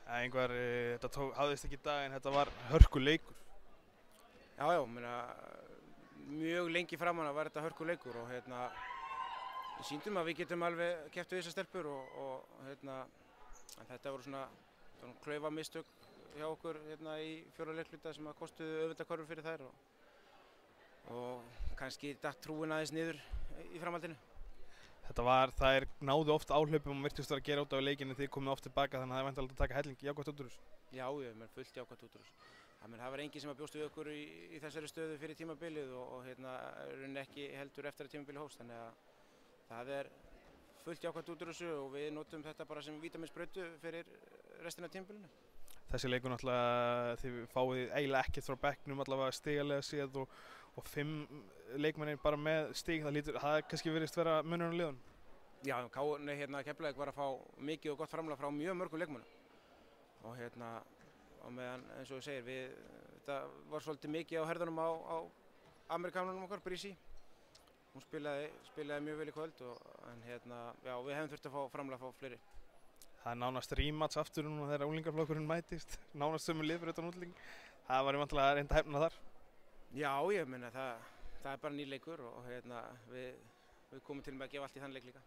Ingvar, þetta hafðist ekki í dag en þetta var hörkuleikur. Já, meina, mjög lengi framan var þetta hörkuleikur og við sýndum að við getum alveg keppt við þessar stelpur en þetta voru svona klaufamistök hjá okkur í fjórða leikluta sem að kostuðu auðvitað fyrir þær og kannski datt trúin aðeins niður í framhaldinu. Það náðu oft áhlaupum og virtust að gera út af leikinn en þið komið oft tilbaka þannig að það er væntanlega að taka helling jákvætt út úr þessu. Já, fullt jákvætt út úr þessu. Það var enginn sem að bjóst við okkur í þessari stöðu fyrir tímabilið og rauninni ekki heldur eftir að tímabilið hófst, þannig að það er fullt jákvætt út úr þessu og við notum þetta bara sem vítaminsprautu fyrir restina af tímabilinu. Þessi leikur náttúrulega þið fáið eiginlega ekkert frá bekknum allavega stigalega séð og 5 leikmennir bara með stig, það kannski virðist vera munurinn á liðunum. Já, Keflavík var að fá mikið og gott framlag frá mjög mörgum leikmönnum og meðan eins og þú segir, þetta var svolítið mikið á herðunum á Amerikanunum okkar, Brísi. Hún spilaði mjög vel í kvöld en við hefum þurft að fá framlag frá fleiri. Það er nánast rematch aftur núna þegar unglingaflokkurinn mætist, nánast sömu lið fyrir utan útlending. Það var vantilega að reynda að hefna þar. Já, ég meina það er bara nýr leikur og við komum til með að gefa allt í þann leik líka.